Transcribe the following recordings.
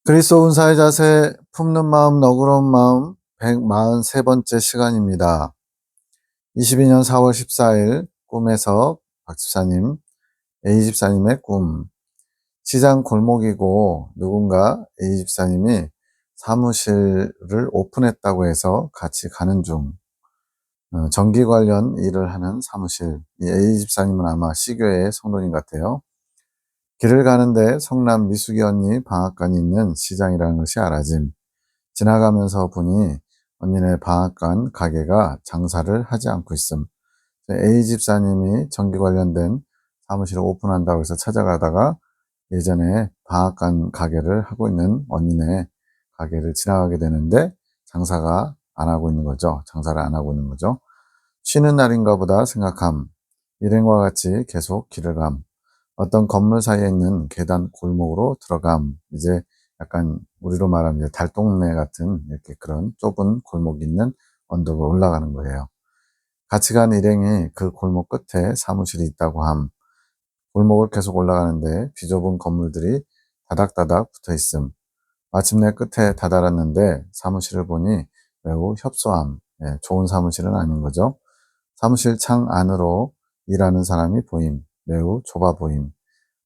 그리스도 은사의 자세 품는 마음 너그러운 마음 143번째 시간입니다. 22년 4월 14일 꿈에서 박 집사님, A 집사님의 꿈. 시장 골목이고 누군가 A 집사님이 사무실을 오픈했다고 해서 같이 가는 중. 전기 관련 일을 하는 사무실. 이 A 집사님은 아마 시교의 성도님 같아요. 길을 가는데 성남 미숙이 언니 방앗간이 있는 시장이라는 것이 알아짐. 지나가면서 보니 언니네 방앗간 가게가 장사를 하지 않고 있음. A 집사님이 전기 관련된 사무실을 오픈한다고 해서 찾아가다가 예전에 방앗간 가게를 하고 있는 언니네 가게를 지나가게 되는데 장사가 안 하고 있는 거죠. 장사를 안 하고 있는 거죠. 쉬는 날인가 보다 생각함. 일행과 같이 계속 길을 감. 어떤 건물 사이에 있는 계단 골목으로 들어감. 이제 약간 우리로 말하면 이제 달동네 같은 이렇게 그런 좁은 골목이 있는 언덕을 올라가는 거예요. 같이 간 일행이 그 골목 끝에 사무실이 있다고 함. 골목을 계속 올라가는데 비좁은 건물들이 다닥다닥 붙어 있음. 마침내 끝에 다다랐는데 사무실을 보니 매우 협소함. 좋은 사무실은 아닌 거죠. 사무실 창 안으로 일하는 사람이 보임. 매우 좁아 보임.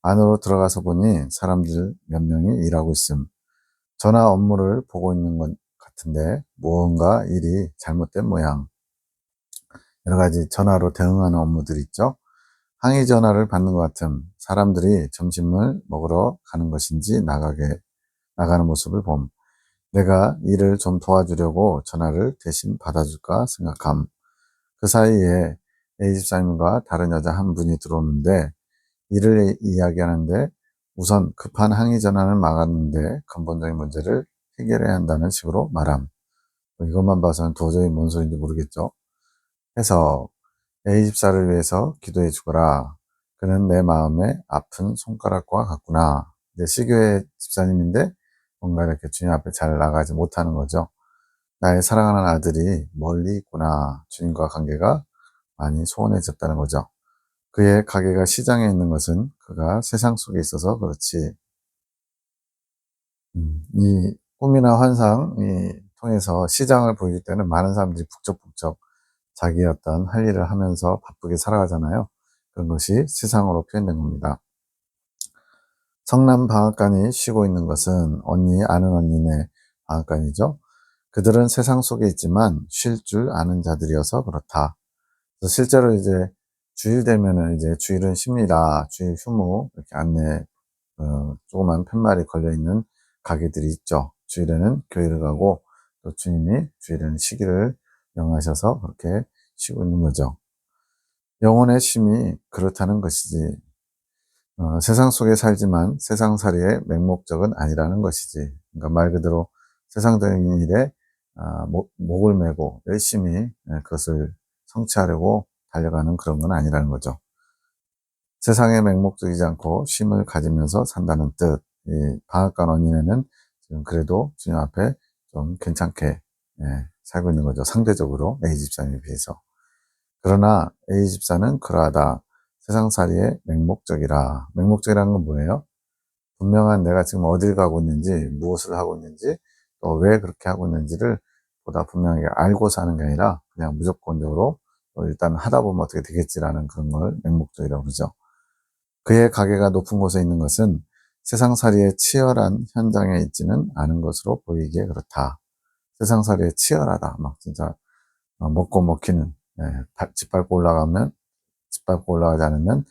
안으로 들어가서 보니 사람들 몇 명이 일하고 있음. 전화 업무를 보고 있는 것 같은데 무언가 일이 잘못된 모양. 여러 가지 전화로 대응하는 업무들 있죠. 항의 전화를 받는 것 같음. 사람들이 점심을 먹으러 가는 것인지 나가는 모습을 봄. 내가 일을 좀 도와주려고 전화를 대신 받아줄까 생각함. 그 사이에 A 집사님과 다른 여자 한 분이 들어오는데 일을 이야기하는데 우선 급한 항의 전화는 막았는데 근본적인 문제를 해결해야 한다는 식으로 말함. 이것만 봐서는 도저히 뭔 소리인지 모르겠죠. 해서 A 집사를 위해서 기도해 주거라. 그는 내 마음에 아픈 손가락과 같구나. 이제 시교의 집사님인데 뭔가 이렇게 주님 앞에 잘 나가지 못하는 거죠. 나의 사랑하는 아들이 멀리 있구나. 주님과 관계가 많이 소원해졌다는 거죠. 그의 가게가 시장에 있는 것은 그가 세상 속에 있어서 그렇지. 이 꿈이나 환상이 통해서 시장을 보일 때는 많은 사람들이 북적북적 자기 어떤 할 일을 하면서 바쁘게 살아가잖아요. 그런 것이 세상으로 표현된 겁니다. 성남 방앗간이 쉬고 있는 것은 아는 언니네 방앗간이죠. 그들은 세상 속에 있지만 쉴 줄 아는 자들이어서 그렇다. 그래서 실제로 이제 주일 되면은 이제 주일은 쉽니다. 주일 휴무 이렇게 안내 조그만 팻말이 걸려있는 가게들이 있죠. 주일에는 교회를 가고 또 주님이 주일에는 쉬기를 명하셔서 그렇게 쉬고 있는 거죠. 영혼의 쉼이 그렇다는 것이지. 세상 속에 살지만 세상살이의 맹목적은 아니라는 것이지. 그러니까 말 그대로 세상적인 일에 목을 메고 열심히 그것을 성취하려고 달려가는 그런 건 아니라는 거죠. 세상에 맹목적이지 않고 쉼을 가지면서 산다는 뜻. 이 방앗간 언니네는 지금 그래도 주님 앞에 좀 괜찮게 살고 있는 거죠. 상대적으로 A 집사님에 비해서. 그러나 A 집사는 그러하다. 세상살이의 맹목적이라. 맹목적이라는 건 뭐예요? 분명한 내가 지금 어딜 가고 있는지, 무엇을 하고 있는지, 또 왜 그렇게 하고 있는지를 보다 분명하게 알고 사는 게 아니라 그냥 무조건적으로 일단 하다 보면 어떻게 되겠지라는 그런 걸 맹목적이라고 그러죠. 그의 가게가 높은 곳에 있는 것은 세상살이의 치열한 현장에 있지는 않은 것으로 보이기에 그렇다. 세상살이에 치열하다. 막 진짜 먹고 먹히는, 짓밟고 올라가면, 짓밟고 올라가지 않으면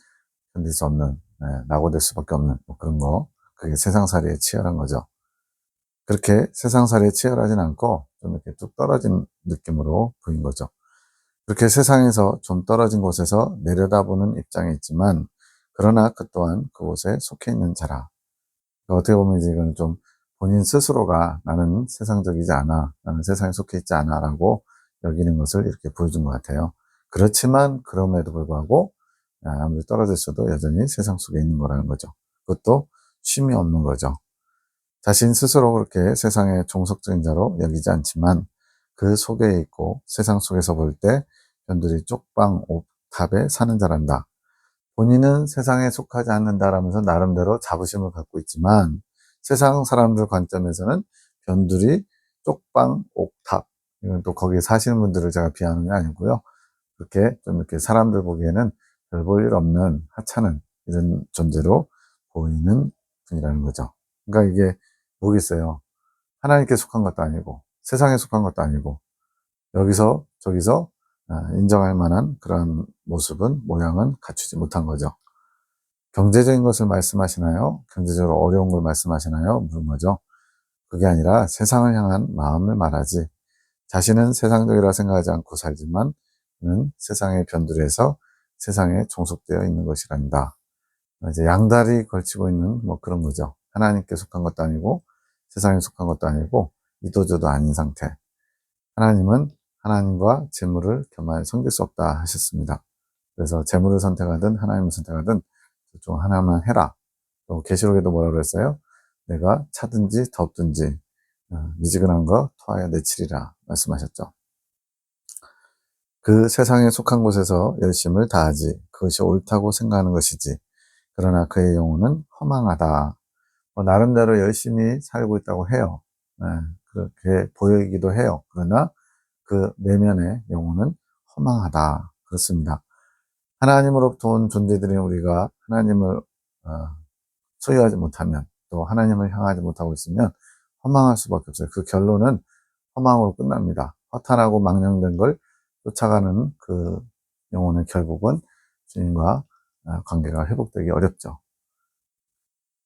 견딜 수 없는, 낙오될 수밖에 없는 뭐 그런 거. 그게 세상살이에 치열한 거죠. 그렇게 세상살이에 치열하진 않고 좀 이렇게 뚝 떨어진 느낌으로 보인 거죠. 그렇게 세상에서 좀 떨어진 곳에서 내려다보는 입장에 있지만 그러나 그 또한 그곳에 속해 있는 자라. 그러니까 어떻게 보면 이제 이건 좀 본인 스스로가 나는 세상적이지 않아, 나는 세상에 속해 있지 않아 라고 여기는 것을 이렇게 보여준 것 같아요. 그렇지만 그럼에도 불구하고 아무리 떨어져 있어도 여전히 세상 속에 있는 거라는 거죠. 그것도 쉼이 없는 거죠. 자신 스스로 그렇게 세상의 종속적인 자로 여기지 않지만 그 속에 있고 세상 속에서 볼 때 변두리 쪽방 옥탑에 사는 자란다. 본인은 세상에 속하지 않는다라면서 나름대로 자부심을 갖고 있지만 세상 사람들 관점에서는 변두리, 쪽방, 옥탑, 이건 또 거기에 사시는 분들을 제가 비하하는 게 아니고요. 그렇게 좀 이렇게 사람들 보기에는 별 볼 일 없는 하찮은 이런 존재로 보이는 분이라는 거죠. 그러니까 이게 뭐겠어요. 하나님께 속한 것도 아니고 세상에 속한 것도 아니고 여기서 저기서 인정할 만한 그런 모습은 모양은 갖추지 못한 거죠. 경제적인 것을 말씀하시나요? 경제적으로 어려운 걸 말씀하시나요? 물은 거죠. 그게 아니라 세상을 향한 마음을 말하지, 자신은 세상적이라 생각하지 않고 살지만 그는 세상의 변두리에서 세상에 종속되어 있는 것이란다. 이제 양다리 걸치고 있는 뭐 그런 거죠. 하나님께 속한 것도 아니고 세상에 속한 것도 아니고 이도저도 아닌 상태. 하나님은 하나님과 재물을 겸하여 섬길 수 없다 하셨습니다. 그래서 재물을 선택하든 하나님을 선택하든 둘 중 하나만 해라. 또 계시록에도 뭐라고 그랬어요? 내가 차든지 덥든지 미지근한 거 토하여 내치리라 말씀하셨죠. 그 세상에 속한 곳에서 열심을 다하지 그것이 옳다고 생각하는 것이지 그러나 그의 영혼은 허망하다. 나름대로 열심히 살고 있다고 해요. 그렇게 보이기도 해요. 그러나 그 내면의 영혼은 허망하다. 그렇습니다. 하나님으로부터 온 존재들인 우리가 하나님을 소유하지 못하면 또 하나님을 향하지 못하고 있으면 허망할 수밖에 없어요. 그 결론은 허망으로 끝납니다. 허탄하고 망령된 걸 쫓아가는 그 영혼의 결국은 주님과 관계가 회복되기 어렵죠.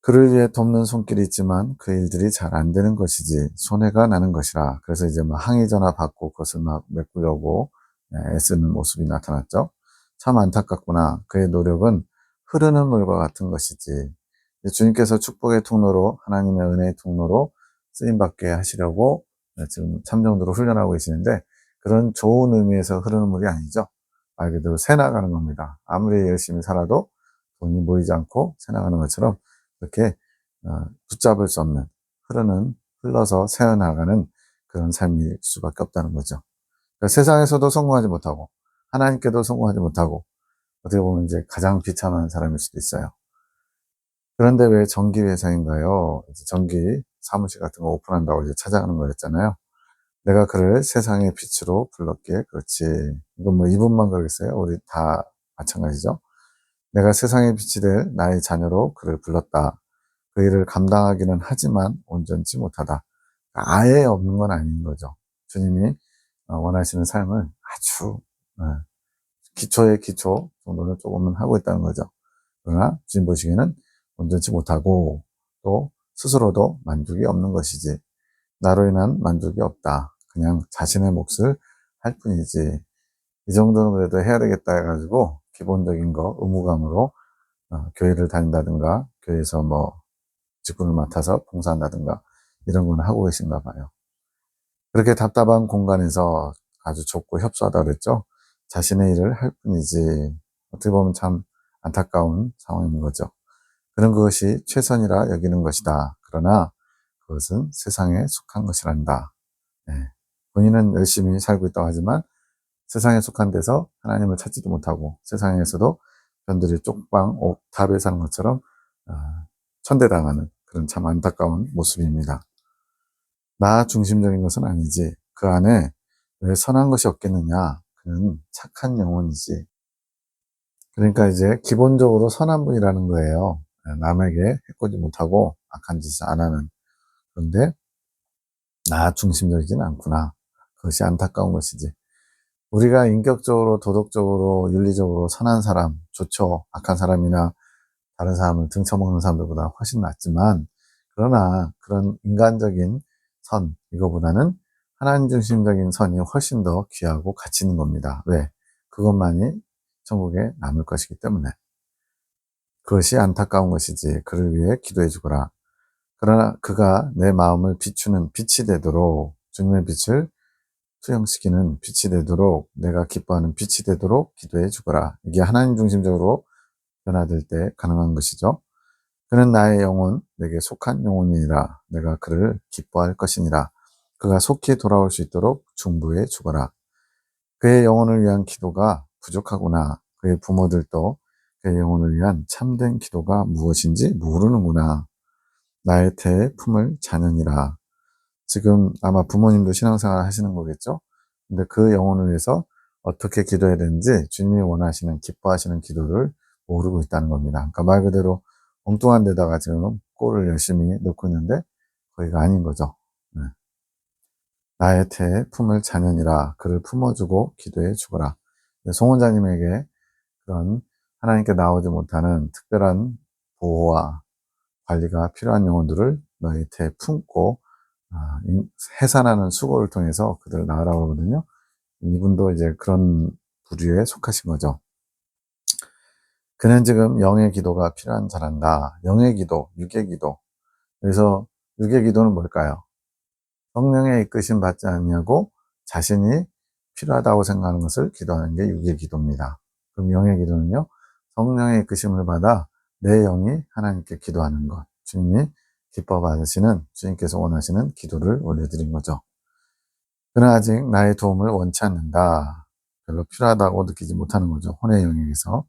그를 위해 돕는 손길이 있지만 그 일들이 잘 안 되는 것이지 손해가 나는 것이라. 그래서 이제 뭐 항의 전화 받고 그것을 막 메꾸려고 애쓰는 모습이 나타났죠. 참 안타깝구나. 그의 노력은 흐르는 물과 같은 것이지. 주님께서 축복의 통로로 하나님의 은혜의 통로로 쓰임받게 하시려고 지금 참정도로 훈련하고 계시는데 그런 좋은 의미에서 흐르는 물이 아니죠. 말 그대로 새나가는 겁니다. 아무리 열심히 살아도 돈이 모이지 않고 새나가는 것처럼 그렇게 붙잡을 수 없는 흘러서 새어나가는 그런 삶일 수밖에 없다는 거죠. 그러니까 세상에서도 성공하지 못하고 하나님께도 성공하지 못하고 어떻게 보면 이제 가장 비참한 사람일 수도 있어요. 그런데 왜 전기회사인가요? 전기 사무실 같은 거 오픈한다고 이제 찾아가는 거였잖아요. 내가 그를 세상의 빛으로 불렀기에 그렇지. 이건 뭐 이분만 그러겠어요? 우리 다 마찬가지죠. 내가 세상의 빛이 될 나의 자녀로 그를 불렀다. 그 일을 감당하기는 하지만 온전치 못하다. 아예 없는 건 아닌 거죠. 주님이 원하시는 삶을 아주 기초의 기초 정도는 조금은 하고 있다는 거죠. 그러나 주님 보시기에는 온전치 못하고 또 스스로도 만족이 없는 것이지. 나로 인한 만족이 없다. 그냥 자신의 몫을 할 뿐이지. 이 정도는 그래도 해야 되겠다 해가지고 기본적인 거 의무감으로 교회를 다닌다든가 교회에서 뭐 직분을 맡아서 봉사한다든가 이런 건 하고 계신가 봐요. 그렇게 답답한 공간에서 아주 좁고 협소하다 그랬죠. 자신의 일을 할 뿐이지. 어떻게 보면 참 안타까운 상황인 거죠. 그런 것이 최선이라 여기는 것이다. 그러나 그것은 세상에 속한 것이란다. 네. 본인은 열심히 살고 있다고 하지만 세상에 속한 데서 하나님을 찾지도 못하고 세상에서도 변두리 쪽방 옥탑에 사는 것처럼 천대당하는 그런 참 안타까운 모습입니다. 나 중심적인 것은 아니지. 그 안에 왜 선한 것이 없겠느냐. 그는 착한 영혼이지. 그러니까 이제 기본적으로 선한 분이라는 거예요. 남에게 해코지 못하고 악한 짓을 안 하는. 그런데 나 중심적이진 않구나. 그것이 안타까운 것이지. 우리가 인격적으로, 도덕적으로, 윤리적으로 선한 사람, 좋죠. 악한 사람이나 다른 사람을 등쳐먹는 사람들보다 훨씬 낫지만, 그러나 그런 인간적인 선, 이거보다는 하나님 중심적인 선이 훨씬 더 귀하고 가치 있는 겁니다. 왜? 그것만이 천국에 남을 것이기 때문에. 그것이 안타까운 것이지. 그를 위해 기도해 주거라. 그러나 그가 내 마음을 비추는 빛이 되도록, 주님의 빛을 투영시키는 빛이 되도록, 내가 기뻐하는 빛이 되도록 기도해 주거라. 이게 하나님 중심적으로 변화될 때 가능한 것이죠. 그는 나의 영혼, 내게 속한 영혼이니라. 내가 그를 기뻐할 것이니라. 그가 속히 돌아올 수 있도록 중보해 주거라. 그의 영혼을 위한 기도가 부족하구나. 그의 부모들도 그의 영혼을 위한 참된 기도가 무엇인지 모르는구나. 나의 태에 품을 자녀니라. 지금 아마 부모님도 신앙생활 하시는 거겠죠? 근데 그 영혼을 위해서 어떻게 기도해야 되는지 주님이 원하시는, 기뻐하시는 기도를 모르고 있다는 겁니다. 그러니까 말 그대로 엉뚱한 데다가 지금 골을 열심히 넣고 있는데 거기가 아닌 거죠. 네. 나의 태에 품을 자녀니라. 그를 품어주고 기도해 주거라. 송원자님에게 그런 하나님께 나오지 못하는 특별한 보호와 관리가 필요한 영혼들을 너희 태에 품고 해산하는 수고를 통해서 그들을 낳으라고 하거든요. 이분도 이제 그런 부류에 속하신 거죠. 그는 지금 영의 기도가 필요한 자란다. 영의 기도, 육의 기도. 그래서 육의 기도는 뭘까요? 성령의 이끄심 받지 않냐고 자신이 필요하다고 생각하는 것을 기도하는 게 육의 기도입니다. 그럼 영의 기도는요, 성령의 이끄심을 받아 내 영이 하나님께 기도하는 것, 주님이 기뻐 받으시는, 주님께서 원하시는 기도를 올려드린 거죠. 그러나 아직 나의 도움을 원치 않는다. 별로 필요하다고 느끼지 못하는 거죠. 혼의 영역에서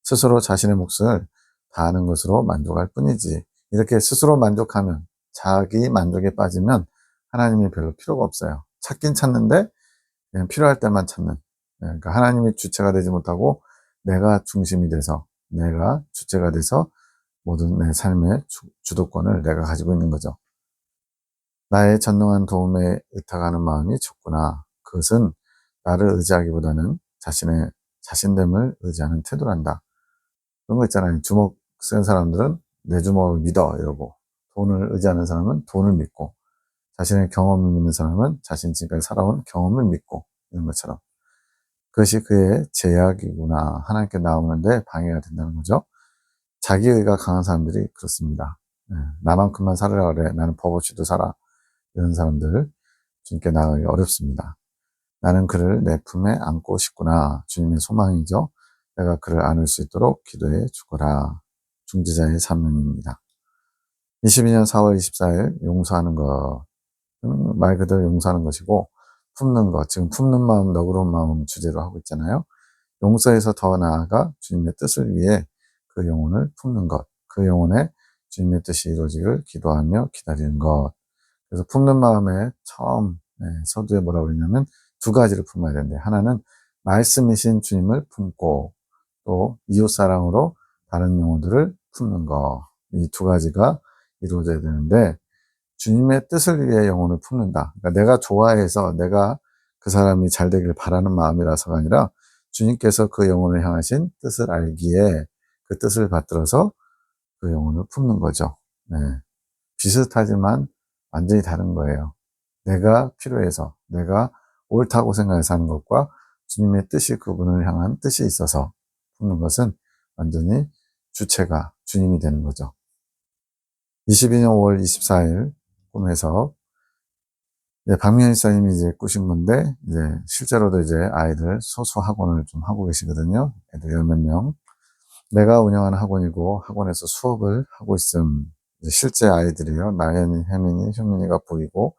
스스로 자신의 몫을 다하는 것으로 만족할 뿐이지, 이렇게 스스로 만족하면, 자기 만족에 빠지면 하나님이 별로 필요가 없어요. 찾긴 찾는데 그냥 필요할 때만 찾는. 그러니까 하나님이 주체가 되지 못하고 내가 중심이 돼서, 내가 주체가 돼서 모든 내 삶의 주도권을 내가 가지고 있는 거죠. 나의 전능한 도움에 의탁하는 마음이 좋구나. 그것은 나를 의지하기보다는 자신됨을 의지하는 태도란다. 그런 거 있잖아요. 주먹 쓴 사람들은 내 주먹을 믿어 이러고, 돈을 의지하는 사람은 돈을 믿고, 자신의 경험을 믿는 사람은 자신 지금까지 살아온 경험을 믿고, 이런 것처럼. 그것이 그의 제약이구나. 하나님께 나오는데 방해가 된다는 거죠. 자기의가 강한 사람들이 그렇습니다. 나만큼만 살으라 그래. 나는 법 없이도 살아. 이런 사람들 주님께 나가기 어렵습니다. 나는 그를 내 품에 안고 싶구나. 주님의 소망이죠. 내가 그를 안을 수 있도록 기도해 주거라. 중지자의 사명입니다. 22년 4월 24일 용서하는 것. 말 그대로 용서하는 것이고, 품는 것. 지금 품는 마음, 너그러운 마음 주제로 하고 있잖아요. 용서에서 더 나아가 주님의 뜻을 위해 그 영혼을 품는 것. 그 영혼에 주님의 뜻이 이루어지기를 기도하며 기다리는 것. 그래서 품는 마음에 처음 서두에 뭐라고 그러냐면 두 가지를 품어야 되는데, 하나는 말씀이신 주님을 품고, 또 이웃사랑으로 다른 영혼들을 품는 거. 이 두 가지가 이루어져야 되는데, 주님의 뜻을 위해 영혼을 품는다. 그러니까 내가 좋아해서 내가 그 사람이 잘 되길 바라는 마음이라서가 아니라 주님께서 그 영혼을 향하신 뜻을 알기에 그 뜻을 받들어서 그 영혼을 품는 거죠. 네. 비슷하지만 완전히 다른 거예요. 내가 필요해서, 내가 옳다고 생각해서 하는 것과 주님의 뜻이 그분을 향한 뜻이 있어서 품는 것은 완전히 주체가 주님이 되는 거죠. 22년 5월 24일 꿈에서 박미연 집사님이 이제 꾸신 건데, 이제 실제로도 이제 아이들 소수 학원을 좀 하고 계시거든요. 애들 10몇 명. 내가 운영하는 학원이고 학원에서 수업을 하고 있음. 이제 실제 아이들이요. 나연이, 혜민이, 효민이가 보이고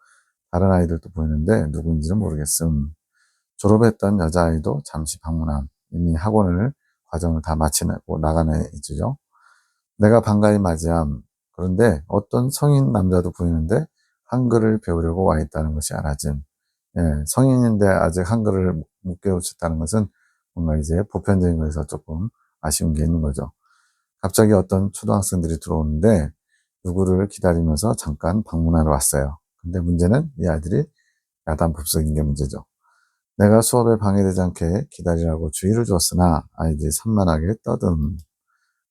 다른 아이들도 보이는데 누구인지는 모르겠음. 졸업했던 여자아이도 잠시 방문함. 이미 학원을 과정을 다 마치고 나가는 애죠. 내가 반가이 맞이함. 그런데 어떤 성인 남자도 보이는데 한글을 배우려고 와 있다는 것이 알아짐. 성인인데 아직 한글을 못 배우셨다는 것은 뭔가 이제 보편적인 거에서 조금 아쉬운 게 있는 거죠. 갑자기 어떤 초등학생들이 들어오는데 누구를 기다리면서 잠깐 방문하러 왔어요. 근데 문제는 이 아이들이 야단법석인 게 문제죠. 내가 수업에 방해되지 않게 기다리라고 주의를 주었으나 아이들이 산만하게 떠듦.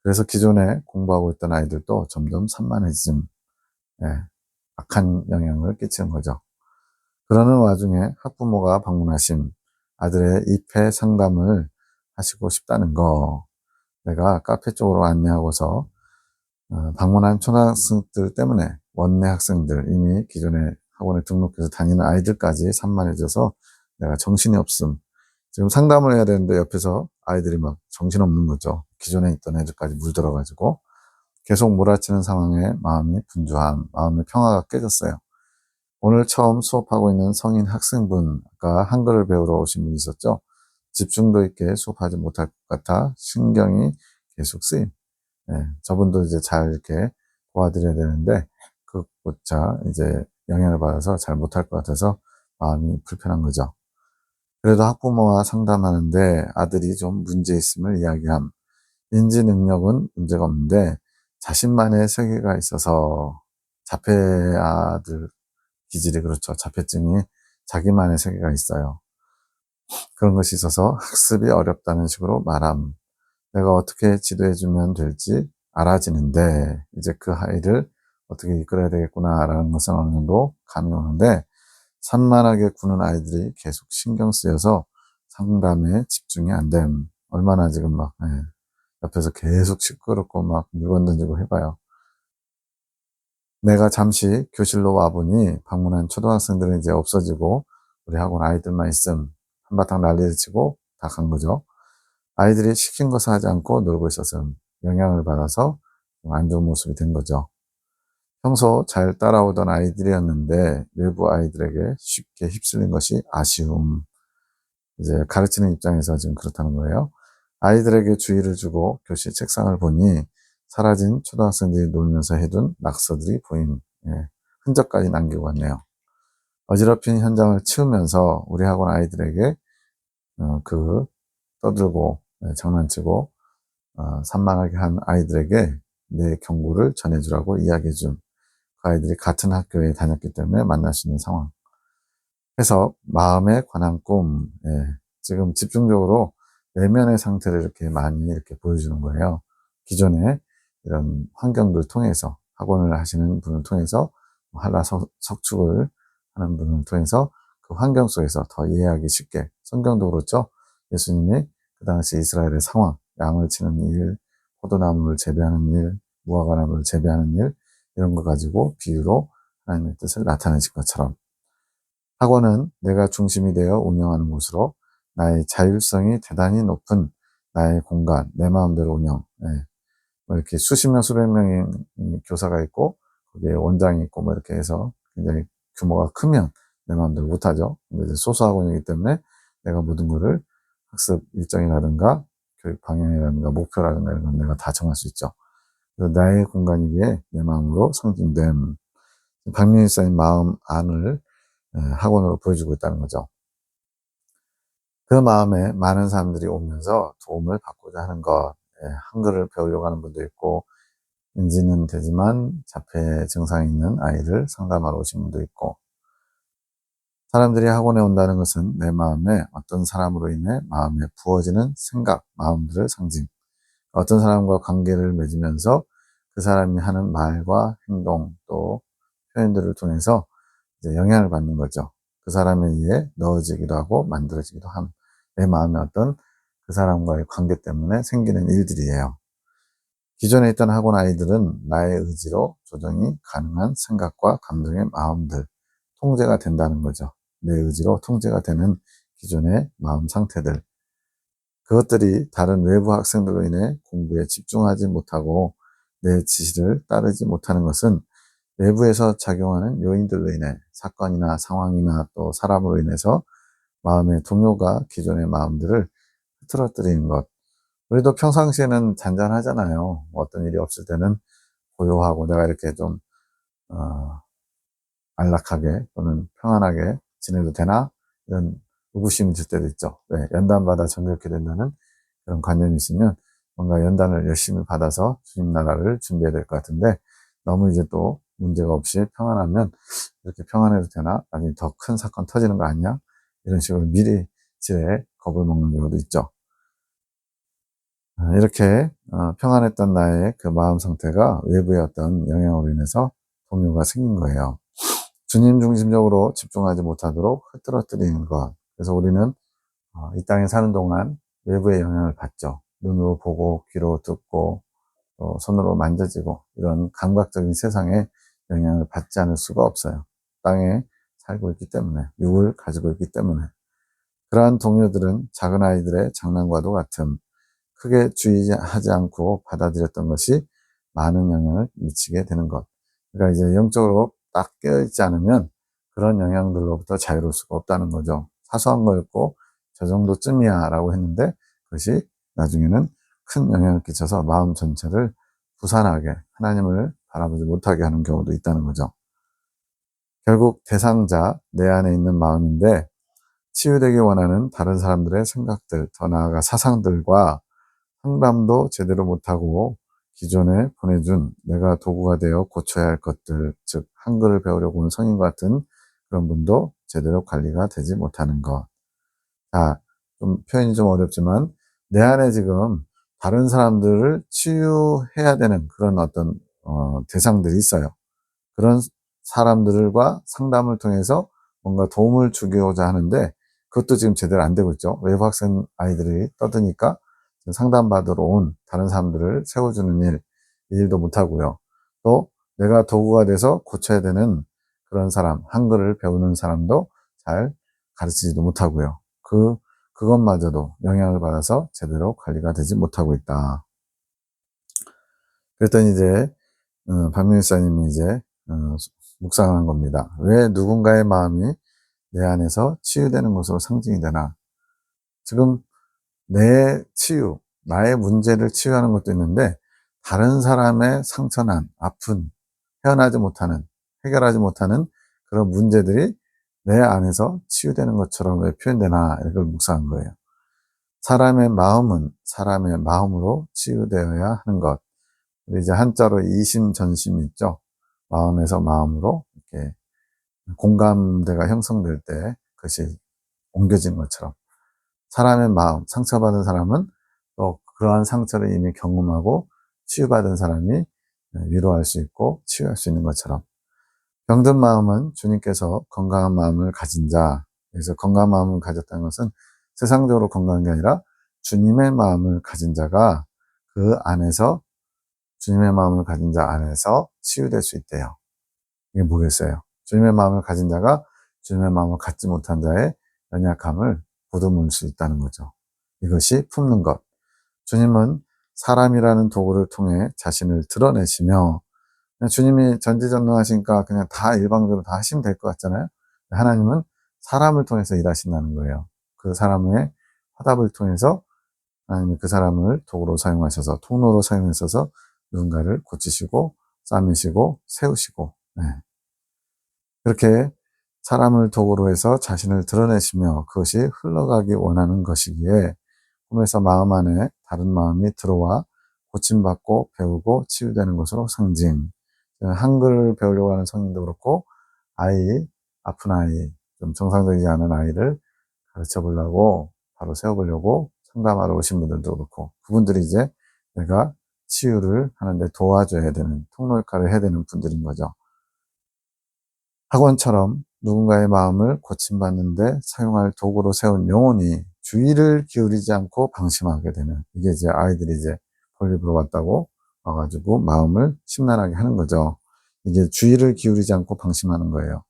그래서 기존에 공부하고 있던 아이들도 점점 산만해짐. 악한 영향을 끼치는 거죠. 그러는 와중에 학부모가 방문하심, 아들의 입회 상담을 하시고 싶다는 거. 내가 카페 쪽으로 안내하고서 방문한 초등학생들 때문에 원내 학생들, 이미 기존에 학원에 등록해서 다니는 아이들까지 산만해져서 내가 정신이 없음. 지금 상담을 해야 되는데 옆에서 아이들이 막 정신없는 거죠. 기존에 있던 애들까지 물들어가지고 계속 몰아치는 상황에 마음이 분주함, 마음의 평화가 깨졌어요. 오늘 처음 수업하고 있는 성인 학생분, 아까 한글을 배우러 오신 분 있었죠? 집중도 있게 수업하지 못할 것 같아 신경이 계속 쓰임. 저분도 이제 잘 이렇게 도와드려야 되는데 그것조차 이제 영향을 받아서 잘 못할 것 같아서 마음이 불편한 거죠. 그래도 학부모와 상담하는데 아들이 좀 문제 있음을 이야기함. 인지 능력은 문제가 없는데 자신만의 세계가 있어서 자폐아들 기질이 그렇죠. 자폐증이 자기만의 세계가 있어요. 그런 것이 있어서 학습이 어렵다는 식으로 말함. 내가 어떻게 지도해주면 될지 알아지는데 이제 그 아이를 어떻게 이끌어야 되겠구나라는 것은 어느 정도 감이 오는데 산만하게 구는 아이들이 계속 신경 쓰여서 상담에 집중이 안 됨. 얼마나 지금 막 옆에서 계속 시끄럽고 막 물건 던지고 해봐요. 내가 잠시 교실로 와보니 방문한 초등학생들은 이제 없어지고 우리 학원 아이들만 있음. 한바탕 난리를 치고 다 간 거죠. 아이들이 시킨 것을 하지 않고 놀고 있었음. 영향을 받아서 안 좋은 모습이 된 거죠. 평소 잘 따라오던 아이들이었는데 외부 아이들에게 쉽게 휩쓸린 것이 아쉬움. 이제 가르치는 입장에서 지금 그렇다는 거예요. 아이들에게 주의를 주고 교실 책상을 보니 사라진 초등학생들이 놀면서 해둔 낙서들이 보임. 예, 흔적까지 남기고 왔네요. 어지럽힌 현장을 치우면서 우리 학원 아이들에게 떠들고 장난치고 산만하게 한 아이들에게 내 경고를 전해주라고 이야기해준 그 아이들이 같은 학교에 다녔기 때문에 만날 수 있는 상황. 해서 마음에 관한 꿈, 지금 집중적으로 내면의 상태를 이렇게 많이 이렇게 보여주는 거예요. 기존에 이런 환경들 통해서 학원을 하시는 분을 통해서 한라 석축을 하는 분을 통해서 그 환경 속에서 더 이해하기 쉽게 성경도 그렇죠. 예수님이 그 당시 이스라엘의 상황, 양을 치는 일, 포도나무를 재배하는 일, 무화과나무를 재배하는 일 이런 거 가지고 비유로 하나님의 뜻을 나타내신 것처럼 학원은 내가 중심이 되어 운영하는 곳으로 나의 자율성이 대단히 높은 나의 공간, 내 마음대로 운영. 뭐 이렇게 수십 명, 수백 명의 교사가 있고 거기에 원장이 있고 뭐 이렇게 해서 굉장히 규모가 크면 내 마음대로 못하죠. 근데 이제 소수학원이기 때문에 내가 모든 거를 학습 일정이라든가 교육 방향이라든가 목표라든가 이런 건 내가 다 정할 수 있죠. 그래서 나의 공간이기에 내 마음으로 상징됨. 박민희 사님 마음 안을 학원으로 보여주고 있다는 거죠. 그 마음에 많은 사람들이 오면서 도움을 받고자 하는 것. 한글을 배우려고 하는 분도 있고 인지는 되지만 자폐 증상이 있는 아이를 상담하러 오신 분도 있고 사람들이 학원에 온다는 것은 내 마음에 어떤 사람으로 인해 마음에 부어지는 생각, 마음들을 상징 어떤 사람과 관계를 맺으면서 그 사람이 하는 말과 행동 또 표현들을 통해서 이제 영향을 받는 거죠. 그 사람에 의해 넣어지기도 하고 만들어지기도 함. 내 마음에 어떤 그 사람과의 관계 때문에 생기는 일들이에요. 기존에 있던 학원 아이들은 나의 의지로 조정이 가능한 생각과 감정의 마음들, 통제가 된다는 거죠. 내 의지로 통제가 되는 기존의 마음 상태들. 그것들이 다른 외부 학생들로 인해 공부에 집중하지 못하고 내 지시를 따르지 못하는 것은 외부에서 작용하는 요인들로 인해 사건이나 상황이나 또 사람으로 인해서 마음의 동요가 기존의 마음들을 흐트러뜨리는 것. 우리도 평상시에는 잔잔하잖아요. 어떤 일이 없을 때는 고요하고 내가 이렇게 좀 어, 안락하게 또는 평안하게 지내도 되나? 이런 의구심이 들 때도 있죠. 왜? 연단받아 정결케 된다는 그런 관념이 있으면 뭔가 연단을 열심히 받아서 주님 나라를 준비해야 될 것 같은데 너무 이제 또 문제가 없이 평안하면 이렇게 평안해도 되나? 아니 더 큰 사건 터지는 거 아니야? 이런 식으로 미리 지레 겁을 먹는 경우도 있죠. 이렇게 평안했던 나의 그 마음 상태가 외부의 어떤 영향으로 인해서 동요가 생긴 거예요. 주님 중심적으로 집중하지 못하도록 흐트러뜨리는 것. 그래서 우리는 이 땅에 사는 동안 외부의 영향을 받죠. 눈으로 보고 귀로 듣고 또 손으로 만져지고 이런 감각적인 세상에 영향을 받지 않을 수가 없어요. 땅에 살고 있기 때문에 육을 가지고 있기 때문에 그러한 동료들은 작은 아이들의 장난과도 같음 크게 주의하지 않고 받아들였던 것이 많은 영향을 미치게 되는 것. 그러니까 이제 영적으로 딱 깨어있지 않으면 그런 영향들로부터 자유로울 수가 없다는 거죠. 사소한 거였고 저 정도쯤이야 라고 했는데 그것이 나중에는 큰 영향을 끼쳐서 마음 전체를 부산하게 하나님을 바라보지 못하게 하는 경우도 있다는 거죠. 결국 대상자, 내 안에 있는 마음인데 치유되기 원하는 다른 사람들의 생각들, 더 나아가 사상들과 상담도 제대로 못하고 기존에 보내준 내가 도구가 되어 고쳐야 할 것들, 즉 한글을 배우려고 온 성인 같은 그런 분도 제대로 관리가 되지 못하는 것. 자, 좀 표현이 좀 어렵지만 내 안에 지금 다른 사람들을 치유해야 되는 그런 어떤 대상들이 있어요. 그런 사람들과 상담을 통해서 뭔가 도움을 주고자 하는데 그것도 지금 제대로 안 되고 있죠. 외부 학생 아이들이 떠드니까 상담받으러 온 다른 사람들을 세워주는 일, 이 일도 못하고요. 또 내가 도구가 돼서 고쳐야 되는 그런 사람, 한글을 배우는 사람도 잘 가르치지도 못하고요. 그것마저도 영향을 받아서 제대로 관리가 되지 못하고 있다. 그랬더니 이제 박민수사님이 이제 묵상한 겁니다. 왜 누군가의 마음이 내 안에서 치유되는 것으로 상징이 되나? 지금 내 치유, 나의 문제를 치유하는 것도 있는데 다른 사람의 상처난, 아픈, 헤어나지 못하는, 해결하지 못하는 그런 문제들이 내 안에서 치유되는 것처럼 왜 표현되나 이걸 묵상한 거예요. 사람의 마음은 사람의 마음으로 치유되어야 하는 것. 이제 한자로 이심전심이 있죠. 마음에서 마음으로 이렇게 공감대가 형성될 때 그것이 옮겨진 것처럼 사람의 마음, 상처받은 사람은 또 그러한 상처를 이미 경험하고 치유받은 사람이 위로할 수 있고 치유할 수 있는 것처럼 병든 마음은 주님께서 건강한 마음을 가진 자, 그래서 건강한 마음을 가졌다는 것은 세상적으로 건강한 게 아니라 주님의 마음을 가진 자가 그 안에서 주님의 마음을 가진 자 안에서 치유될 수 있대요. 이게 뭐겠어요? 주님의 마음을 가진 자가 주님의 마음을 갖지 못한 자의 연약함을 보듬을 수 있다는 거죠. 이것이 품는 것. 주님은 사람이라는 도구를 통해 자신을 드러내시며 주님이 전지전능하시니까 그냥 다 일방적으로 다 하시면 될 것 같잖아요. 하나님은 사람을 통해서 일하신다는 거예요. 그 사람의 화답을 통해서 하나님이 그 사람을 도구로 사용하셔서 통로로 사용하셔서 누군가를 고치시고 싸매시고 세우시고 그렇게 사람을 도구로 해서 자신을 드러내시며 그것이 흘러가기 원하는 것이기에 꿈에서 마음 안에 다른 마음이 들어와 고침받고 배우고 치유되는 것으로 상징. 한글을 배우려고 하는 성인도 그렇고 아이, 아픈 아이, 좀 정상적이지 않은 아이를 가르쳐 보려고 바로 세워보려고 상담하러 오신 분들도 그렇고 그분들이 이제 내가 치유를 하는데 도와줘야 되는 통로 역할을 해야 되는 분들인 거죠. 학원처럼 누군가의 마음을 고침받는데 사용할 도구로 세운 영혼이 주의를 기울이지 않고 방심하게 되는 이게 이제 아이들이 이제 볼일보러 왔다고 와가지고 마음을 심란하게 하는 거죠. 이게 주의를 기울이지 않고 방심하는 거예요.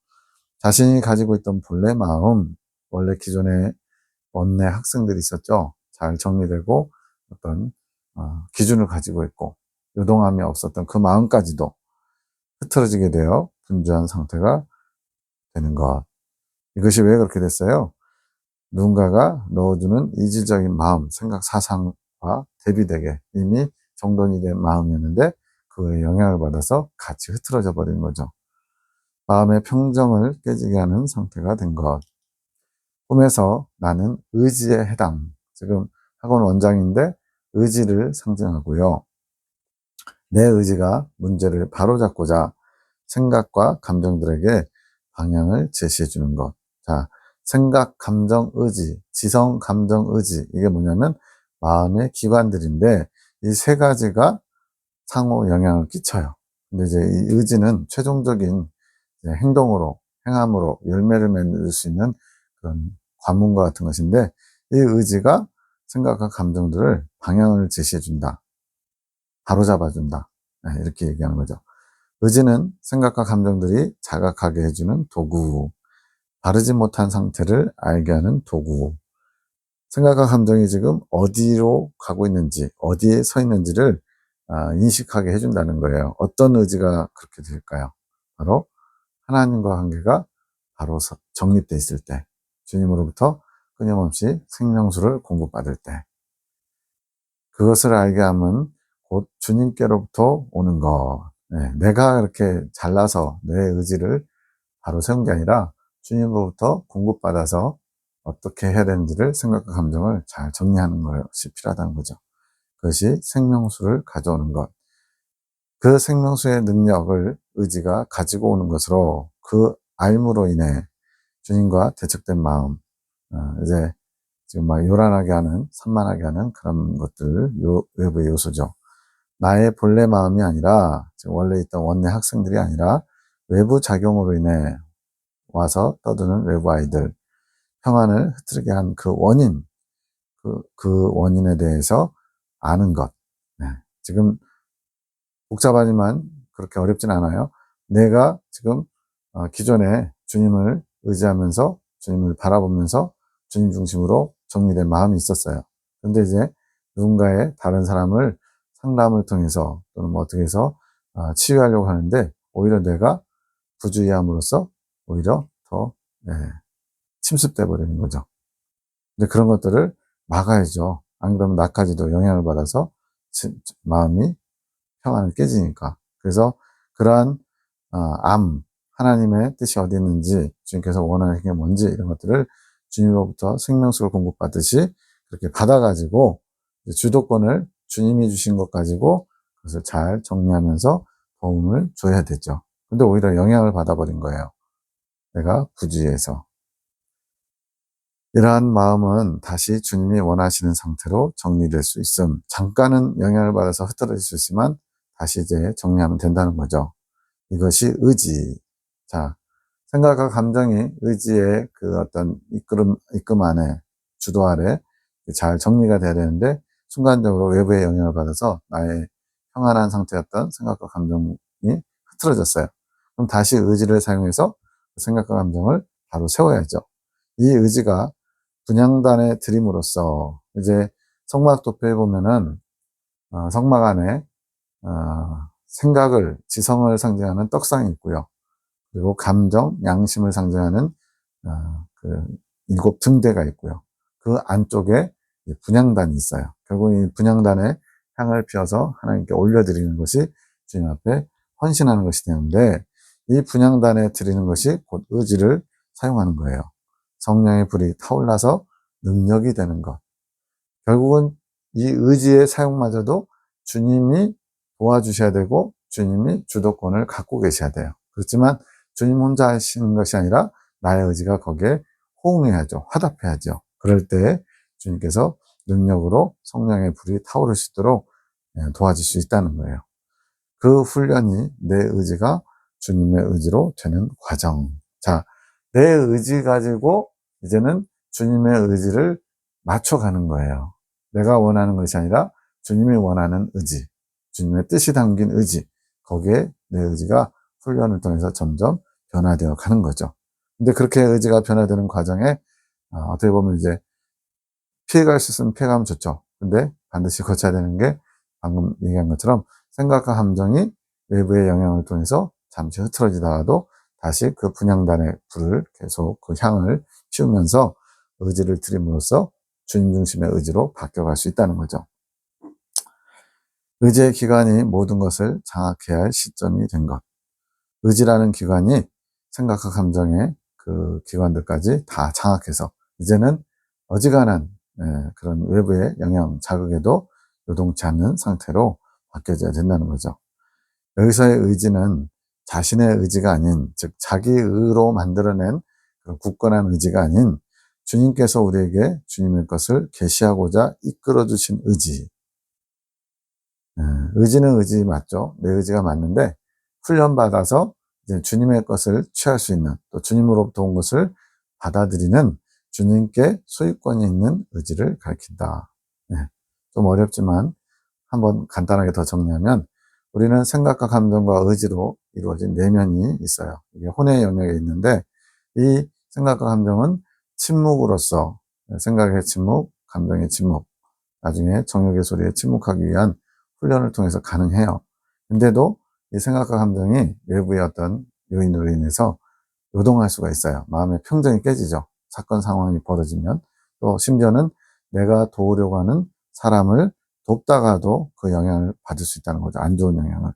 자신이 가지고 있던 본래 마음, 원래 기존에 원내 학생들이 있었죠. 잘 정리되고 어떤 기준을 가지고 있고 요동함이 없었던 그 마음까지도 흐트러지게 되어 분주한 상태가 되는 것. 이것이 왜 그렇게 됐어요? 누군가가 넣어주는 이질적인 마음, 생각, 사상과 대비되게 이미 정돈이 된 마음이었는데 그거에 영향을 받아서 같이 흐트러져 버린 거죠. 마음의 평정을 깨지게 하는 상태가 된 것. 꿈에서 나는 의지에 해당. 지금 학원 원장인데 의지를 상징하고요. 내 의지가 문제를 바로잡고자 생각과 감정들에게 방향을 제시해 주는 것. 자, 생각, 감정, 의지, 지성, 감정, 의지. 이게 뭐냐면 마음의 기관들인데 이 세 가지가 상호 영향을 끼쳐요. 근데 이제 이 의지는 최종적인 행동으로, 행함으로 열매를 맺을 수 있는 그런 관문과 같은 것인데 이 의지가 생각과 감정들을 방향을 제시해 준다. 바로잡아 준다. 이렇게 얘기하는 거죠. 의지는 생각과 감정들이 자각하게 해주는 도구, 바르지 못한 상태를 알게 하는 도구, 생각과 감정이 지금 어디로 가고 있는지, 어디에 서 있는지를 인식하게 해준다는 거예요. 어떤 의지가 그렇게 될까요? 바로 하나님과 관계가 바로 정립되어 있을 때, 주님으로부터 끊임없이 생명수를 공급받을 때, 그것을 알게 하면 곧 주님께로부터 오는 것. 내가 이렇게 잘나서 내 의지를 바로 세운 게 아니라 주님으로부터 공급받아서 어떻게 해야 되는지를 생각과 감정을 잘 정리하는 것이 필요하다는 거죠. 그것이 생명수를 가져오는 것. 그 생명수의 능력을 의지가 가지고 오는 것으로 그 알므로 인해 주님과 대척된 마음, 이제 지금 막 요란하게 하는, 산만하게 하는 그런 것들, 외부의 요소죠. 나의 본래 마음이 아니라, 지금 원래 있던 원내 학생들이 아니라 외부 작용으로 인해 와서 떠드는 외부 아이들, 평안을 흐트르게 한 그 원인, 그 원인에 대해서 아는 것. 네. 지금 복잡하지만 그렇게 어렵진 않아요. 내가 지금 기존에 주님을 의지하면서 주님을 바라보면서 주님 중심으로 정리된 마음이 있었어요. 근데 이제 누군가의 다른 사람을 상담을 통해서 또는 뭐 어떻게 해서 치유하려고 하는데 오히려 내가 부주의함으로써 오히려 더 침습돼 버리는 거죠. 근데 그런 것들을 막아야죠. 안 그러면 나까지도 영향을 받아서 마음이 평안을 깨지니까. 그래서 그러한 하나님의 뜻이 어디 있는지, 주님께서 원하는 게 뭔지 이런 것들을 주님으로부터 생명수를 공급받듯이 그렇게 받아가지고 주도권을 주님이 주신 것 가지고 그것을 잘 정리하면서 도움을 줘야 되죠. 근데 오히려 영향을 받아버린 거예요. 내가 부주의해서. 이러한 마음은 다시 주님이 원하시는 상태로 정리될 수 있음. 잠깐은 영향을 받아서 흐트러질 수 있지만 다시 이제 정리하면 된다는 거죠. 이것이 의지. 자, 생각과 감정이 의지의 그 어떤 이끌음 안에, 주도 아래 잘 정리가 돼야 되는데 순간적으로 외부의 영향을 받아서 나의 평안한 상태였던 생각과 감정이 흐트러졌어요. 그럼 다시 의지를 사용해서 생각과 감정을 바로 세워야죠. 이 의지가 분향단에 드림으로써 이제 성막 도표에 보면은 성막 안에 생각을, 지성을 상징하는 떡상이 있고요. 그리고 감정, 양심을 상징하는 그 7 등대가 있고요. 그 안쪽에 분향단이 있어요. 결국 이 분향단에 향을 피워서 하나님께 올려드리는 것이 주님 앞에 헌신하는 것이 되는데, 이 분향단에 드리는 것이 곧 의지를 사용하는 거예요. 성령의 불이 타올라서 능력이 되는 것. 결국은 이 의지의 사용마저도 주님이 도와주셔야 되고 주님이 주도권을 갖고 계셔야 돼요. 그렇지만 주님 혼자 하시는 것이 아니라 나의 의지가 거기에 호응해야죠. 화답해야죠. 그럴 때 주님께서 능력으로 성령의 불이 타오를 수 있도록 도와줄 수 있다는 거예요. 그 훈련이 내 의지가 주님의 의지로 되는 과정. 자, 내 의지 가지고 이제는 주님의 의지를 맞춰가는 거예요. 내가 원하는 것이 아니라 주님이 원하는 의지, 주님의 뜻이 담긴 의지, 거기에 내 의지가 훈련을 통해서 점점 변화되어 가는 거죠. 근데 그렇게 의지가 변화되는 과정에 어떻게 보면 이제 피해갈 수 있으면 피해가면 좋죠. 근데 반드시 거쳐야 되는 게 방금 얘기한 것처럼 생각과 감정이 외부의 영향을 통해서 잠시 흐트러지다가도 다시 그 분향단의 불을 계속 그 향을 피우면서 의지를 드림으로써 주님 중심의 의지로 바뀌어갈 수 있다는 거죠. 의지의 기관이 모든 것을 장악해야 할 시점이 된 것. 의지라는 기관이 생각과 감정의 그 기관들까지 다 장악해서 이제는 어지간한 그런 외부의 영향, 자극에도 요동치 않는 상태로 바뀌어져야 된다는 거죠. 여기서의 의지는 자신의 의지가 아닌, 즉 자기 의로 만들어낸 그런 굳건한 의지가 아닌 주님께서 우리에게 주님의 것을 계시하고자 이끌어 주신 의지. 의지는 의지 맞죠. 내 의지가 맞는데 훈련받아서 이제 주님의 것을 취할 수 있는, 또 주님으로부터 온 것을 받아들이는 주님께 소유권이 있는 의지를 가리킨다. 좀 어렵지만 한번 간단하게 더 정리하면 우리는 생각과 감정과 의지로 이루어진 내면이 있어요. 이게 혼의 영역에 있는데 이 생각과 감정은 침묵으로써, 생각의 침묵, 감정의 침묵, 나중에 정욕의 소리에 침묵하기 위한 훈련을 통해서 가능해요. 근데도 이 생각과 감정이 외부의 어떤 요인으로 인해서 요동할 수가 있어요. 마음의 평정이 깨지죠. 사건 상황이 벌어지면. 또 심지어는 내가 도우려고 하는 사람을 돕다가도 그 영향을 받을 수 있다는 거죠. 안 좋은 영향을.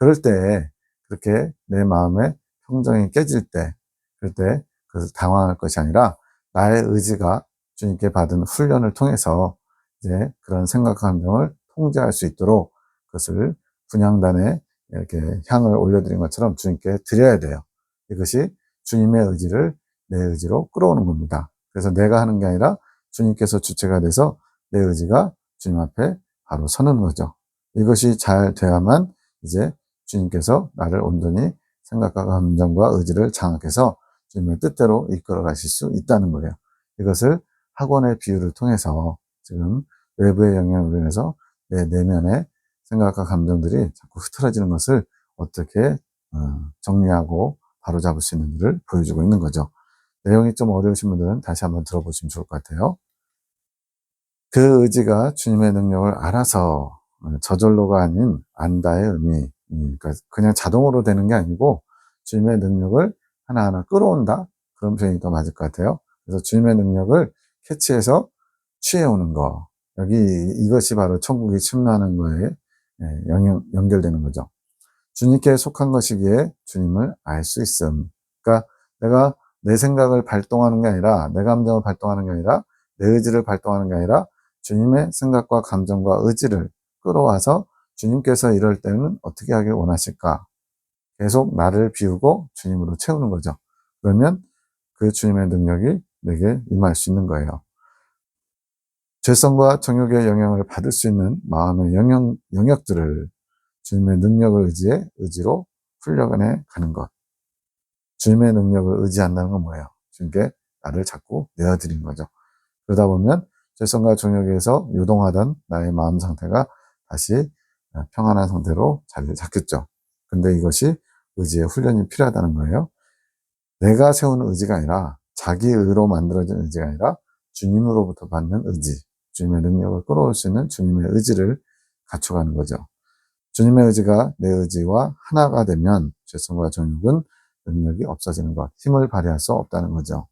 그럴 때, 그렇게 내 마음의 평정이 깨질 때, 그럴 때 그것을 당황할 것이 아니라 나의 의지가 주님께 받은 훈련을 통해서 이제 그런 생각과 감정을 통제할 수 있도록 그것을 분향단에 이렇게 향을 올려드린 것처럼 주님께 드려야 돼요. 이것이 주님의 의지를 내 의지로 끌어오는 겁니다. 그래서 내가 하는 게 아니라 주님께서 주체가 돼서 내 의지가 주님 앞에 바로 서는 거죠. 이것이 잘 돼야만 이제 주님께서 나를 온전히 생각과 감정과 의지를 장악해서 주님의 뜻대로 이끌어 가실 수 있다는 거예요. 이것을 학원의 비유를 통해서 지금 외부의 영향으로 인해서 내 내면의 생각과 감정들이 자꾸 흐트러지는 것을 어떻게 정리하고 바로잡을 수 있는지를 보여주고 있는 거죠. 내용이 좀 어려우신 분들은 다시 한번 들어보시면 좋을 것 같아요. 그 의지가 주님의 능력을 알아서 저절로가 아닌 안다의 의미. 그러니까 그냥 자동으로 되는 게 아니고 주님의 능력을 하나하나 끌어온다. 그런 표현이 더 맞을 것 같아요. 그래서 주님의 능력을 캐치해서 취해오는 거. 여기 이것이 바로 천국이 침노하는 거에 연결되는 거죠. 주님께 속한 것이기에 주님을 알 수 있음. 그러니까 내가 내 생각을 발동하는 게 아니라 내 감정을 발동하는 게 아니라 내 의지를 발동하는 게 아니라 주님의 생각과 감정과 의지를 끌어와서 주님께서 이럴 때는 어떻게 하길 원하실까? 계속 나를 비우고 주님으로 채우는 거죠. 그러면 그 주님의 능력이 내게 임할 수 있는 거예요. 죄성과 정욕의 영향을 받을 수 있는 마음의 영역들을 주님의 능력을 의지해 의지로 풀려가네 가는 것. 주님의 능력을 의지한다는 건 뭐예요? 주님께 나를 자꾸 내어드린 거죠. 그러다 보면 죄성과 정욕에서 요동하던 나의 마음 상태가 다시 평안한 상태로 자리를 잡겠죠. 근데 이것이 의지의 훈련이 필요하다는 거예요. 내가 세우는 의지가 아니라 자기 의로 만들어진 의지가 아니라 주님으로부터 받는 의지, 주님의 능력을 끌어올 수 있는 주님의 의지를 갖춰가는 거죠. 주님의 의지가 내 의지와 하나가 되면 죄성과 정욕은 능력이 없어지는 것, 힘을 발휘할 수 없다는 거죠.